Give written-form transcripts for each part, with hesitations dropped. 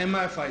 MI5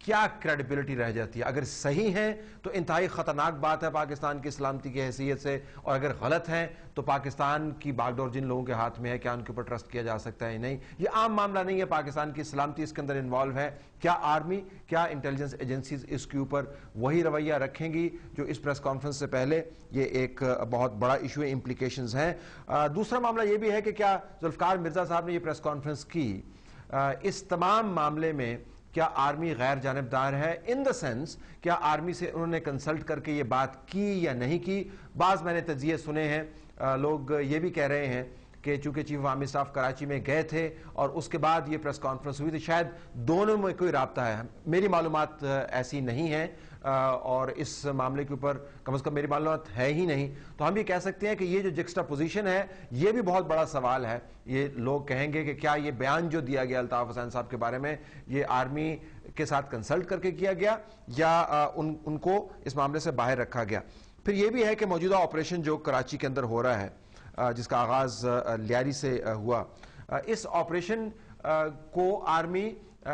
کیا credibility رہ جاتی ہے؟ اگر صحیح ہیں تو انتہائی خطرناک بات ہے پاکستان کی سلامتی کی حیثیت سے، اور اگر غلط ہیں تو پاکستان کی باغ ڈور جن لوگوں کے ہاتھ میں ہے، کیا ان کے اوپر ٹرسٹ کیا جا سکتا ہے؟ نہیں، یہ عام معاملہ نہیں ہے، پاکستان کی سلامتی اس کے اندر انوالو ہے۔ کیا آرمی، کیا انٹیلیجنس ایجنسیز اس کے اوپر وہی رویہ رکھیں گی جو اس پریس کانفرنس سے پہلے؟ یہ ایک بہت بڑا ایشو ہے، امپلیکیشنز ہیں۔ دوسرا معاملہ یہ بھی ہے کہ کیا ذوالفقار مرزا صاحب نے یہ پریس کانفرنس کی، اس تمام معاملے میں کیا آرمی غیر جانبدار ہے؟ ان دا سینس کیا آرمی سے انہوں نے کنسلٹ کر کے یہ بات کی یا نہیں کی؟ بعض میں نے تجزیے سنے ہیں، لوگ یہ بھی کہہ رہے ہیں کہ چونکہ chief of army staff Karachi میں گئے تھے اور اس کے بعد یہ پریس کانفرنس ہوئی تھی، شاید دونوں میں کوئی رابطہ ہے۔ میری معلومات ایسی نہیں ہیں، اور اس معاملے کے اوپر کم از کم میری معلومات ہے ہی نہیں، تو ہم یہ کہہ سکتے ہیں کہ یہ جو جکسٹا پوزیشن ہے یہ بھی بہت بڑا سوال ہے۔ یہ لوگ کہیں گے کہ کیا یہ بیان جو دیا گیا الطاف حسین صاحب کے بارے میں یہ آرمی کے ساتھ کنسلٹ کر کے کیا گیا یا ان کو اس معاملے سے باہر رکھا گیا؟ پھر یہ بھی ہے کہ موجودہ آپریشن جو کراچی کے اندر ہو رہا ہے، جس کا آغاز لیاری سے ہوا، اس آپریشن کو آرمی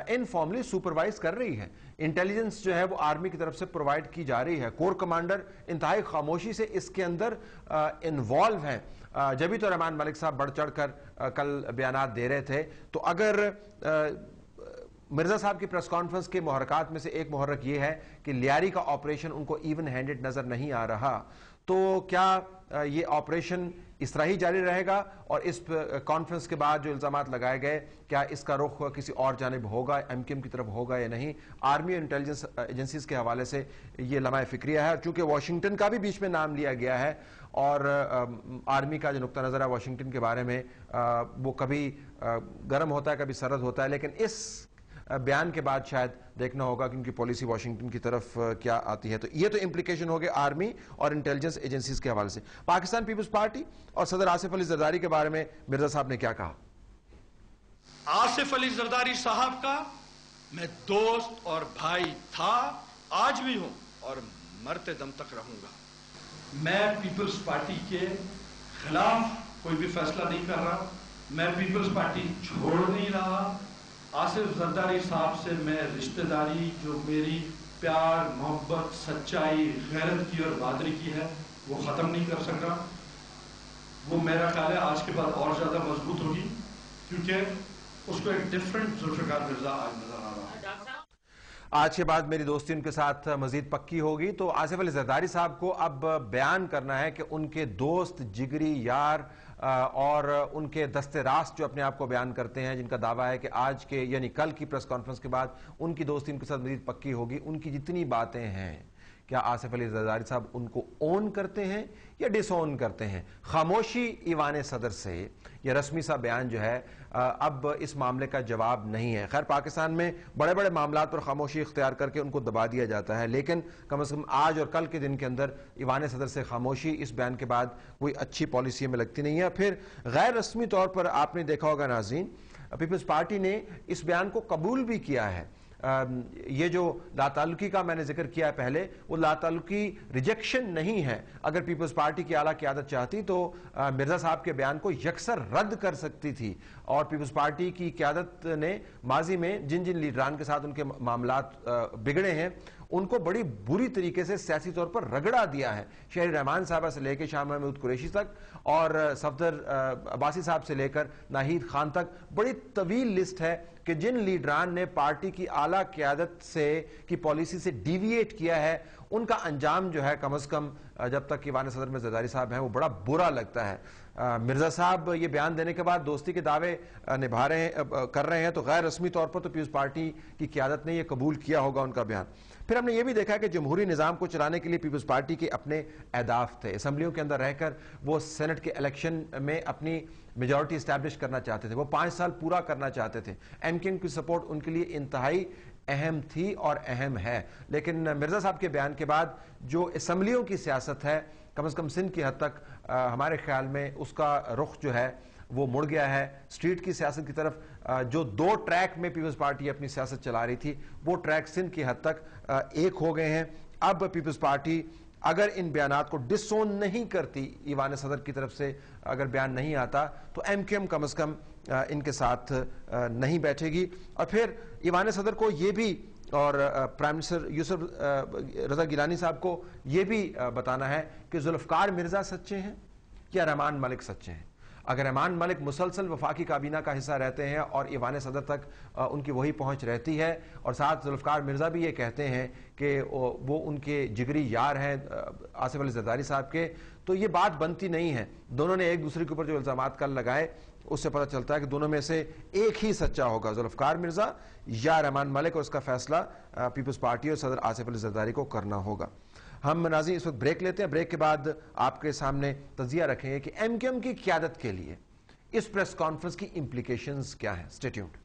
انفارملی سپروائز کر رہی ہے۔ انٹیلیجنس جو ہے وہ آرمی کی طرف سے پرووائڈ کی جا رہی ہے۔ کور کمانڈر انتہائی خاموشی سے اس کے اندر انوالو ہیں۔ جبھی تو رحمان ملک صاحب بڑھ چڑھ کر کل بیانات دے رہے تھے۔ تو اگر مرزا صاحب کی پریس کانفرنس کے محرکات میں سے ایک محرک یہ ہے کہ لیاری کا آپریشن ان کو ایون ہینڈڈ نظر نہیں آ رہا، تو کیا یہ آپریشن اس طرح ہی جاری رہے گا؟ اور اس کانفرنس کے بعد جو الزامات لگائے گئے، کیا اس کا رخ کسی اور جانب ہوگا، ایم کیو ایم کی طرف ہوگا یا نہیں؟ آرمی اور انٹیلیجنس ایجنسیز کے حوالے سے یہ لمحہ فکریہ ہے، چونکہ واشنگٹن کا بھی بیچ میں نام لیا گیا ہے، اور آرمی کا جو نقطہ نظر ہے واشنگٹن کے بارے میں وہ کبھی گرم ہوتا ہے، کبھی سرد ہوتا ہے، لیکن اس بیان کے بعد شاید دیکھنا ہوگا کہ ان کی پالیسی واشنگٹن کی طرف کیا آتی ہے۔ تو یہ تو امپلیکیشن ہو گئے آرمی اور انٹیلیجنس ایجنسیز کے حوالے سے۔ پاکستان پیپلز پارٹی اور صدر آصف علی زرداری کے بارے میں مرزا صاحب نے کیا کہا؟ آصف علی زرداری صاحب کا میں دوست اور بھائی تھا، آج بھی ہوں اور مرتے دم تک رہوں گا۔ میں پیپلز پارٹی کے خلاف کوئی بھی فیصلہ نہیں کر رہا، میں پیپلز پارٹی چھوڑ نہیں رہا۔ آصف زرداری صاحب سے میں رشتہ داری جو میری پیار، محبت، سچائی، غیرت کی اور بہادری کی ہے وہ ختم نہیں کر سکا۔ وہ میرا خیال ہے آج کے بعد اور زیادہ مضبوط ہوگی، کیونکہ اس کو ایک ڈیفرنٹ ذوالفقار مرزا آج نظر آ رہا ہے۔ آج کے بعد میری دوستی ان کے ساتھ مزید پکی ہوگی۔ تو آصف علی زرداری صاحب کو اب بیان کرنا ہے کہ ان کے دوست، جگری یار اور ان کے دست راست جو اپنے آپ کو بیان کرتے ہیں، جن کا دعویٰ ہے کہ آج کے یعنی کل کی پریس کانفرنس کے بعد ان کی دوستی ان کے ساتھ مزید پکی ہوگی، ان کی جتنی باتیں ہیں، کیا آصف علی زرداری صاحب ان کو اون کرتے ہیں یا ڈس اون کرتے ہیں؟ خاموشی ایوان صدر سے یہ رسمی سا بیان جو ہے اب اس معاملے کا جواب نہیں ہے۔ خیر پاکستان میں بڑے بڑے معاملات پر خاموشی اختیار کر کے ان کو دبا دیا جاتا ہے، لیکن کم از کم آج اور کل کے دن کے اندر ایوان صدر سے خاموشی اس بیان کے بعد کوئی اچھی پالیسی میں لگتی نہیں ہے۔ پھر غیر رسمی طور پر آپ نے دیکھا ہوگا ناظرین، پیپلز پارٹی نے اس بیان کو قبول بھی کیا ہے۔ یہ جو لاتعلقی کا میں نے ذکر کیا ہے پہلے، وہ لاتعلقی ریجیکشن نہیں ہے۔ اگر پیپلز پارٹی کی اعلیٰ قیادت چاہتی تو مرزا صاحب کے بیان کو یکسر رد کر سکتی تھی، اور پیپلز پارٹی کی قیادت نے ماضی میں جن جن لیڈران کے ساتھ ان کے معاملات بگڑے ہیں ان کو بڑی بری طریقے سے سیاسی طور پر رگڑا دیا ہے۔ شہری رحمان صاحبہ سے لے کے شاہ محمود قریشی تک اور صفدر عباسی صاحب سے لے کر ناہید خان تک بڑی طویل لسٹ ہے کہ جن لیڈران نے پارٹی کی اعلیٰ قیادت سے کی پالیسی سے ڈیویٹ کیا ہے، ان کا انجام جو ہے کم از کم جب تک ایوان صدر میں زرداری صاحب ہیں وہ بڑا برا لگتا ہے۔ مرزا صاحب یہ بیان دینے کے بعد دوستی کے دعوے کر رہے ہیں، تو غیر رسمی طور پر تو پیپلز پارٹی کی قیادت نے یہ قبول کیا ہوگا ان کا بیان۔ پھر ہم نے یہ بھی دیکھا کہ جمہوری نظام کو چلانے کے لیے پیپلز پارٹی کے اپنے اہداف تھے۔ اسمبلیوں کے اندر رہ کر وہ سینٹ کے الیکشن میں اپنی میجورٹی اسٹیبلش کرنا چاہتے تھے، وہ 5 سال پورا کرنا چاہتے تھے۔ ایم کیو ایم کی سپورٹ ان کے لیے انتہائی اہم تھی اور اہم ہے، لیکن مرزا صاحب کے بیان کے بعد جو اسمبلیوں کی سیاست ہے کم از کم سندھ کی حد تک ہمارے خیال میں اس کا رخ جو ہے وہ مڑ گیا ہے اسٹریٹ کی سیاست کی طرف۔ جو 2 ٹریک میں پیپلز پارٹی اپنی سیاست چلا رہی تھی وہ ٹریک سندھ کی حد تک ایک ہو گئے ہیں۔ اب پیپلز پارٹی اگر ان بیانات کو ڈس اون نہیں کرتی، ایوان صدر کی طرف سے اگر بیان نہیں آتا، تو ایم کیو ایم کم از کم ان کے ساتھ نہیں بیٹھے گی۔ اور پھر ایوان صدر کو یہ بھی اور پرائم منسٹر یوسف رضا گیلانی صاحب کو یہ بھی بتانا ہے کہ ذوالفقار مرزا سچے ہیں یا رحمان ملک سچے ہیں. اگر رحمان ملک مسلسل وفاقی کابینہ کا حصہ رہتے ہیں اور ایوان صدر تک ان کی وہی پہنچ رہتی ہے، اور ساتھ ذوالفقار مرزا بھی یہ کہتے ہیں کہ وہ ان کے جگری یار ہیں آصف علی زرداری صاحب کے، تو یہ بات بنتی نہیں ہے. دونوں نے ایک دوسرے کے اوپر جو الزامات کل لگائے اس سے پتہ چلتا ہے کہ دونوں میں سے ایک ہی سچا ہوگا، ذوالفقار مرزا یا رحمان ملک، اور اس کا فیصلہ پیپلز پارٹی اور صدر آصف علی زرداری کو کرنا ہوگا. ہم ناظرین اس وقت بریک لیتے ہیں. بریک کے بعد آپ کے سامنے تجزیہ رکھیں گے کہ ایم کیو ایم کی قیادت کے لیے اس پریس کانفرنس کی امپلیکیشنز کیا ہیں. Stay tuned.